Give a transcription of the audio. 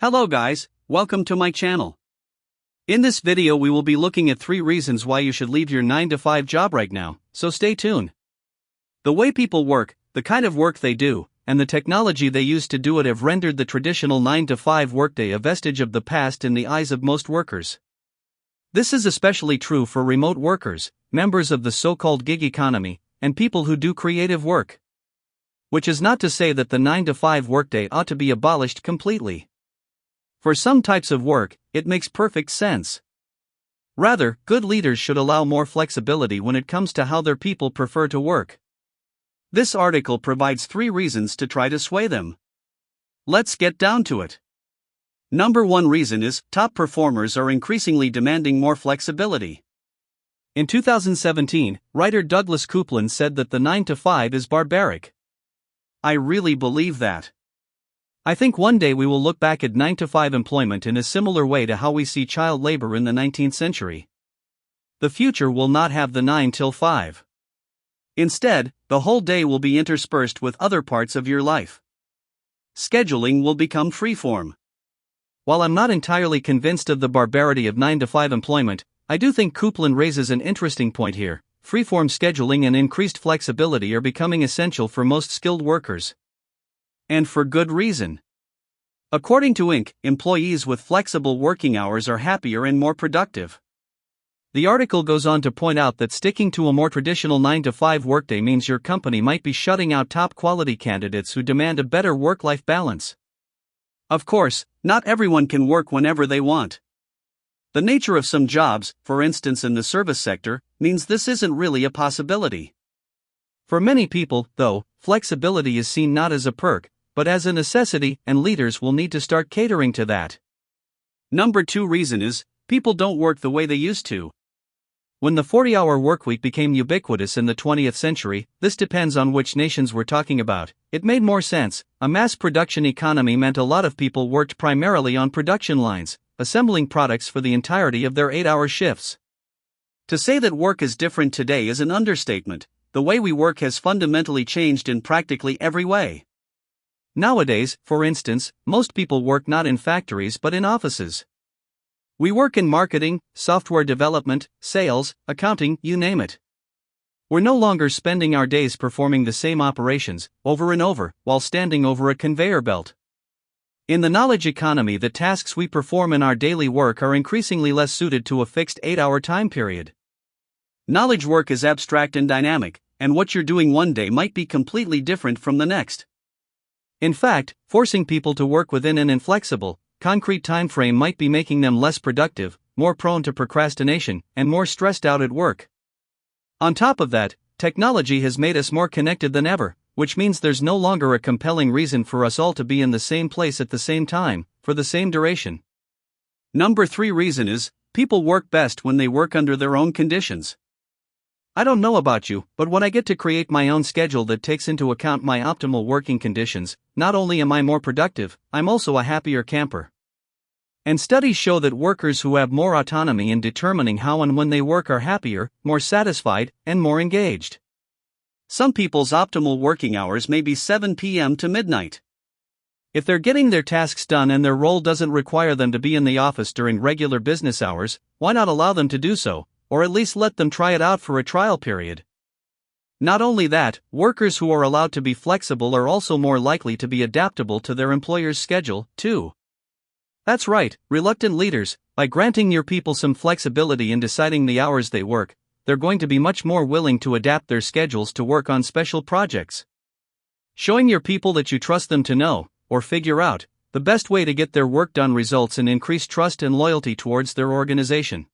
Hello guys, welcome to my channel. In this video we will be looking at 3 reasons why you should leave your 9-to-5 job right now, so stay tuned. The way people work, the kind of work they do, and the technology they use to do it have rendered the traditional 9-to-5 workday a vestige of the past in the eyes of most workers. This is especially true for remote workers, members of the so-called gig economy, and people who do creative work. Which is not to say that the 9-to-5 workday ought to be abolished completely. For some types of work, it makes perfect sense. Rather, good leaders should allow more flexibility when it comes to how their people prefer to work. This article provides 3 reasons to try to sway them. Let's get down to it. Number 1 reason is, top performers are increasingly demanding more flexibility. In 2017, writer Douglas Coupland said that the 9-to-5 is barbaric. I really believe that. I think one day we will look back at 9-to-5 employment in a similar way to how we see child labor in the 19th century. The future will not have the 9-till-5. Instead, the whole day will be interspersed with other parts of your life. Scheduling will become freeform. While I'm not entirely convinced of the barbarity of 9-to-5 employment, I do think Coupland raises an interesting point here. Freeform scheduling and increased flexibility are becoming essential for most skilled workers. And for good reason. According to Inc., employees with flexible working hours are happier and more productive. The article goes on to point out that sticking to a more traditional 9-to-5 workday means your company might be shutting out top-quality candidates who demand a better work-life balance. Of course, not everyone can work whenever they want. The nature of some jobs, for instance in the service sector, means this isn't really a possibility. For many people, though, flexibility is seen not as a perk, but as a necessity, and leaders will need to start catering to that. Number 2 reason is, people don't work the way they used to. When the 40-hour workweek became ubiquitous in the 20th century, this depends on which nations we're talking about, it made more sense. A mass production economy meant a lot of people worked primarily on production lines, assembling products for the entirety of their 8-hour shifts. To say that work is different today is an understatement. The way we work has fundamentally changed in practically every way. Nowadays, for instance, most people work not in factories but in offices. We work in marketing, software development, sales, accounting, you name it. We're no longer spending our days performing the same operations, over and over, while standing over a conveyor belt. In the knowledge economy, the tasks we perform in our daily work are increasingly less suited to a fixed 8-hour time period. Knowledge work is abstract and dynamic, and what you're doing one day might be completely different from the next. In fact, forcing people to work within an inflexible, concrete time frame might be making them less productive, more prone to procrastination, and more stressed out at work. On top of that, technology has made us more connected than ever, which means there's no longer a compelling reason for us all to be in the same place at the same time, for the same duration. Number 3 reason is, people work best when they work under their own conditions. I don't know about you, but when I get to create my own schedule that takes into account my optimal working conditions, not only am I more productive, I'm also a happier camper. And studies show that workers who have more autonomy in determining how and when they work are happier, more satisfied, and more engaged. Some people's optimal working hours may be 7 p.m. to midnight. If they're getting their tasks done and their role doesn't require them to be in the office during regular business hours, why not allow them to do so, or at least let them try it out for a trial period? Not only that, workers who are allowed to be flexible are also more likely to be adaptable to their employer's schedule, too. That's right, reluctant leaders, by granting your people some flexibility in deciding the hours they work, they're going to be much more willing to adapt their schedules to work on special projects. Showing your people that you trust them to know, or figure out, the best way to get their work done results in increased trust and loyalty towards their organization.